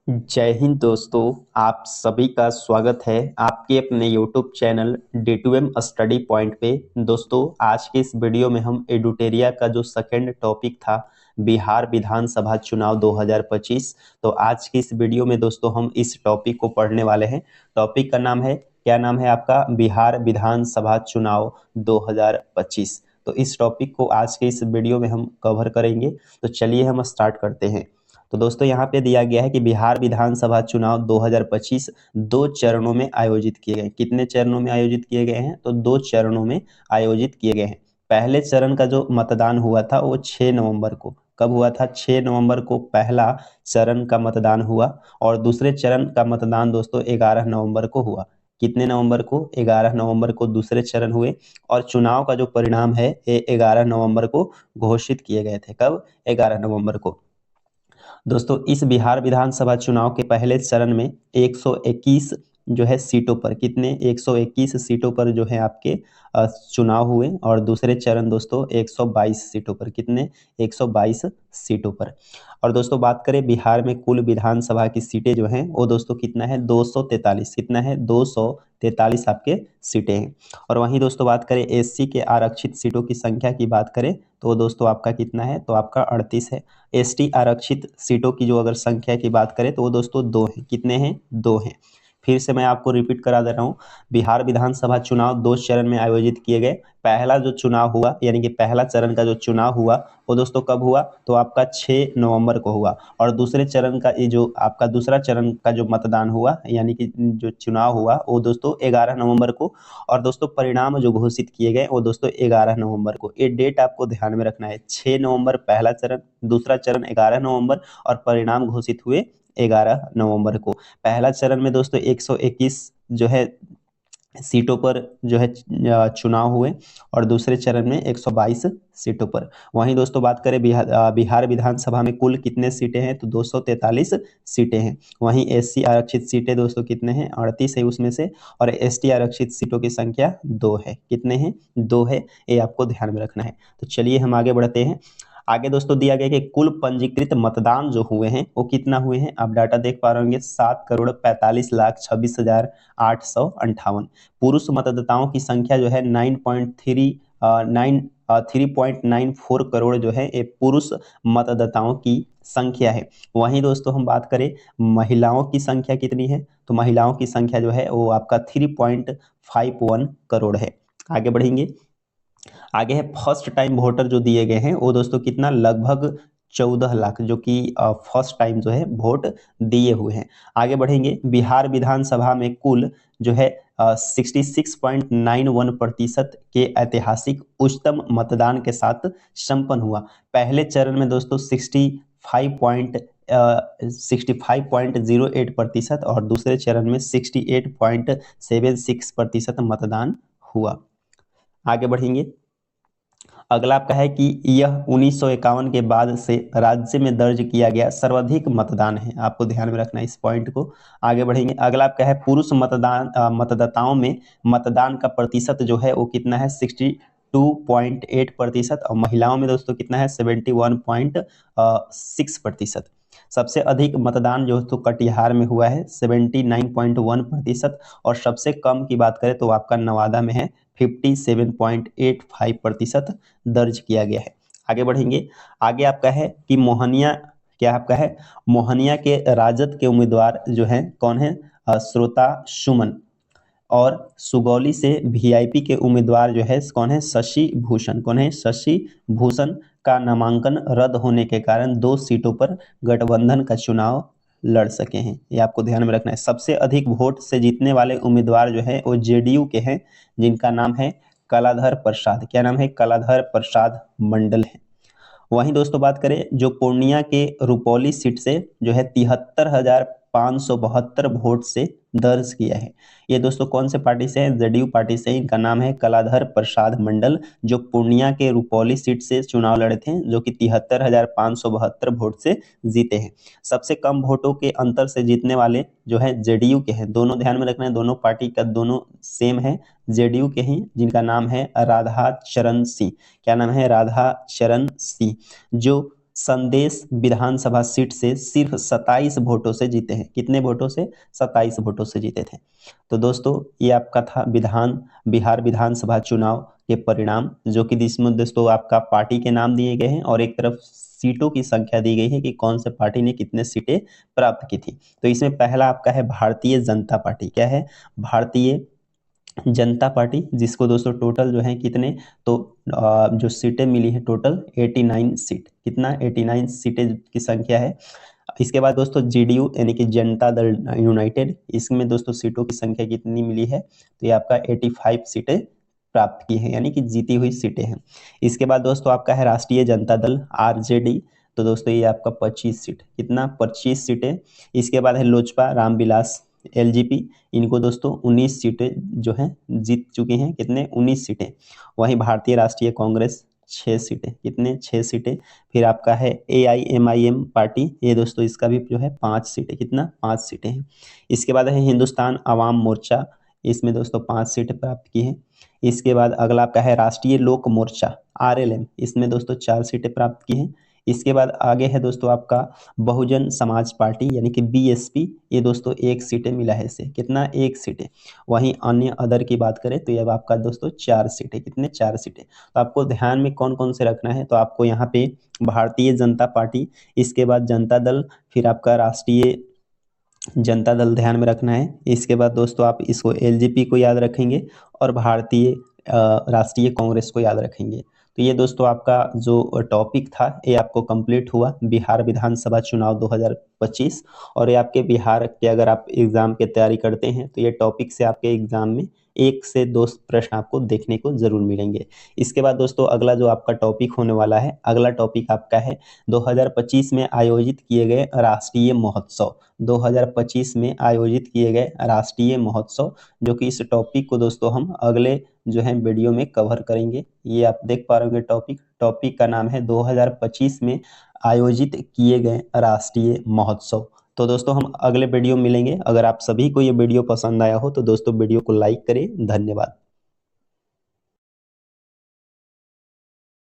जय हिंद दोस्तों। आप सभी का स्वागत है आपके अपने YouTube channel D2M study point पे। दोस्तों, आज के इस वीडियो में हम एडुटेरिया का जो सेकंड टॉपिक था बिहार विधानसभा चुनाव 2025, तो आज की इस वीडियो में दोस्तों हम इस टॉपिक को पढ़ने वाले हैं। टॉपिक का नाम है, क्या नाम है आपका? बिहार विधानसभा चुनाव 2025। तो इस टॉपिक को आज के इस वीडियो में हम कवर करेंगे। तो चलिए हम स्टार्ट करते हैं। तो दोस्तों, यहाँ पे दिया गया है कि बिहार विधानसभा चुनाव 2025 दो चरणों में आयोजित किए गए। कितने चरणों में आयोजित किए गए हैं? तो दो चरणों में आयोजित किए गए हैं। पहले चरण का जो मतदान हुआ था वो 6 नवंबर को। कब हुआ था? 6 नवंबर को पहला चरण का मतदान हुआ और दूसरे चरण का मतदान दोस्तों 11 नवंबर को हुआ। कितने नवंबर को? 11 नवंबर को दूसरे चरण हुए और चुनाव का जो परिणाम है ये 11 नवंबर को घोषित किए गए थे। कब? 11 नवंबर को। दोस्तों, इस बिहार विधानसभा चुनाव के पहले चरण में 121 जो है सीटों पर, कितने? 121 सीटों पर जो है आपके चुनाव हुए और दूसरे चरण दोस्तों 122 सीटों पर। कितने? 122 सीटों पर। और दोस्तों बात करें बिहार में कुल विधानसभा की सीटें जो हैं वो दोस्तों कितना है? 243। कितना है? 243 आपके सीटें हैं। और वहीं दोस्तों बात करें एससी के आरक्षित सीटों की संख्या की बात करें तो दोस्तों आपका कितना है? तो आपका 38 है। एसटी आरक्षित सीटों की जो अगर संख्या की बात करें तो वो दोस्तों 2 हैं। कितने हैं? 2 हैं। फिर से मैं आपको रिपीट करा दे रहा हूँ। बिहार विधानसभा चुनाव दो चरण में आयोजित किए गए। पहला जो चुनाव हुआ यानी कि पहला चरण का जो चुनाव हुआ वो दोस्तों कब हुआ? तो आपका 6 नवंबर को हुआ और दूसरे चरण का ये जो आपका दूसरा चरण का जो मतदान हुआ यानी कि जो चुनाव हुआ वो दोस्तों 11 नवंबर को। और दोस्तों परिणाम जो घोषित किए गए वो दोस्तों 11 नवंबर को। ये डेट आपको ध्यान में रखना है। 6 नवंबर पहला चरण, दूसरा चरण 11 नवंबर और परिणाम घोषित हुए 11 नवंबर को। पहला चरण में दोस्तों 121 जो है सीटों पर जो है चुनाव हुए और दूसरे चरण में 122 सीटों पर। वहीं दोस्तों बात करें बिहार विधानसभा में कुल कितने सीटें हैं? तो 243 सीटें हैं। वहीं एससी आरक्षित सीटें दोस्तों कितने हैं? 38 है उसमें से। और एसटी आरक्षित सीटों की संख्या 2 है। कितने हैं? 2 है। ये आपको ध्यान में रखना है। तो चलिए हम आगे बढ़ते हैं। आगे दोस्तों दिया गया कि कुल पंजीकृत मतदान जो हुए हैं वो कितना हुए हैं? आप डाटा देख पा रहे होंगे 7,45,26,858। पुरुष मतदाताओं की संख्या जो है 3.94 करोड़ जो है ये पुरुष मतदाताओं की संख्या है। वहीं दोस्तों हम बात करें महिलाओं की संख्या कितनी है? तो महिलाओं की संख्या जो है वो आपका 3.51 करोड़ है। आगे बढ़ेंगे। आगे है फर्स्ट टाइम वोटर जो दिए गए हैं वो दोस्तों कितना? लगभग 14 लाख जो कि फर्स्ट टाइम जो है वोट दिए हुए हैं। आगे बढ़ेंगे। बिहार विधानसभा में कुल जो है 66.91% के ऐतिहासिक उच्चतम मतदान के साथ संपन्न हुआ। पहले चरण में दोस्तों 65.08% और दूसरे चरण में 68.76% मतदान हुआ। आगे बढ़ेंगे। अगला आपका है कि यह 1951 के बाद से राज्य में दर्ज किया गया सर्वाधिक मतदान है। आपको ध्यान में रखना है इस पॉइंट को। आगे बढ़ेंगे। अगला आपका है पुरुष मतदाताओं में मतदान का प्रतिशत जो है वो कितना है? 62.8% और महिलाओं में दोस्तों कितना है? 71.6%। सबसे अधिक मतदान जो तो कटिहार में हुआ है 79.1% और सबसे कम की बात करें तो आपका नवादा में है 57.85% दर्ज किया गया है। आगे बढ़ेंगे। आगे आपका है कि मोहनिया, क्या आपका है? मोहनिया के राजद के उम्मीदवार जो हैं कौन है? श्रोता सुमन। और सुगौली से वीआईपी के उम्मीदवार जो है कौन है? शशि भूषण। कौन है? शशि भूषण का नामांकन रद्द होने के कारण 2 सीटों पर गठबंधन का चुनाव लड़ सके हैं। ये आपको ध्यान में रखना है। सबसे अधिक वोट से जीतने वाले उम्मीदवार जो है वो जेडीयू के हैं जिनका नाम है कलाधर प्रसाद। क्या नाम है? कलाधर प्रसाद मंडल है। वहीं दोस्तों बात करें जो पूर्णिया के रुपौली सीट से जो है 73,572 वोट से दर्ज किया है। ये दोस्तों कौन से पार्टी से है? जेडीयू पार्टी से। इनका नाम है कलाधर प्रसाद मंडल जो पूर्णिया के रुपौली सीट से चुनाव लड़े थे जो कि 73,572 वोट से जीते हैं। सबसे कम वोटों के अंतर से जीतने वाले जो है जेडीयू के हैं। दोनों ध्यान में रखना है, दोनों पार्टी का दोनों सेम है, जेडीयू के हैं जिनका नाम है राधा चरण सिंह। क्या नाम है? राधा चरण सिंह। जो संदेश विधानसभा सीट से सिर्फ 27 वोटों से जीते हैं। कितने वोटों से? 27 वोटों से जीते थे। तो दोस्तों ये आपका था बिहार विधानसभा चुनाव के परिणाम, जो कि जिसमें दोस्तों आपका पार्टी के नाम दिए गए हैं और एक तरफ सीटों की संख्या दी गई है कि कौन से पार्टी ने कितने सीटें प्राप्त की थी। तो इसमें पहला आपका है भारतीय जनता पार्टी। क्या है? भारतीय जनता पार्टी, जिसको दोस्तों टोटल जो है कितने, तो जो सीटें मिली है टोटल 89 सीट। कितना? 89 सीटें की संख्या है। इसके बाद दोस्तों जेडीयू यानी कि जनता दल यूनाइटेड, इसमें दोस्तों सीटों की संख्या कितनी मिली है? तो ये आपका 85 सीटें प्राप्त की है, यानी कि जीती हुई सीटें हैं। इसके बाद दोस्तों आपका है राष्ट्रीय जनता दल आरजेडी। तो दोस्तों ये आपका 25 सीट। कितना? 25 सीटें। इसके बाद है लोजपा रामविलास एलजेपी, इनको दोस्तों 19 सीटें जो हैं जीत चुके हैं। कितने? 19 सीटें। वहीं भारतीय राष्ट्रीय कांग्रेस 6 सीटें। कितने? 6 सीटें। फिर आपका है एआईएमआईएम पार्टी, ये दोस्तों इसका भी जो है 5 सीटें। कितना? 5 सीटें हैं। इसके बाद है हिंदुस्तान अवाम मोर्चा, इसमें दोस्तों 5 सीटें प्राप्त की हैं। इसके बाद अगला आपका है राष्ट्रीय लोक मोर्चा आरएलएम, इसमें दोस्तों 4 सीटें प्राप्त की हैं। इसके बाद आगे है दोस्तों आपका बहुजन समाज पार्टी यानी कि बीएसपी, ये दोस्तों 1 सीटें मिला है इसे। कितना? 1 सीटें। वहीं अन्य अदर की बात करें तो ये अब आपका दोस्तों 4 सीटें। कितने? 4 सीटें। तो आपको ध्यान में कौन कौन से रखना है, तो आपको यहाँ पे भारतीय जनता पार्टी, इसके बाद जनता दल, फिर आपका राष्ट्रीय जनता दल ध्यान में रखना है। इसके बाद दोस्तों आप इसको एलजेपी को याद रखेंगे और भारतीय राष्ट्रीय कांग्रेस को याद रखेंगे। तो ये दोस्तों आपका जो टॉपिक था ये आपको कंप्लीट हुआ बिहार विधानसभा चुनाव 2025। और ये आपके बिहार के अगर आप एग्ज़ाम की तैयारी करते हैं तो ये टॉपिक से आपके एग्ज़ाम में 1 से 2 प्रश्न आपको देखने को ज़रूर मिलेंगे। इसके बाद दोस्तों अगला जो आपका टॉपिक होने वाला है, अगला टॉपिक आपका है 2025 में आयोजित किए गए राष्ट्रीय महोत्सव। 2025 में आयोजित किए गए राष्ट्रीय महोत्सव, जो कि इस टॉपिक को दोस्तों हम अगले जो है वीडियो में कवर करेंगे। ये आप देख पा रहे होंगे टॉपिक का नाम है 2025 में आयोजित किए गए राष्ट्रीय महोत्सव। तो दोस्तों हम अगले वीडियो में मिलेंगे। अगर आप सभी को ये वीडियो पसंद आया हो तो दोस्तों वीडियो को लाइक करें। धन्यवाद।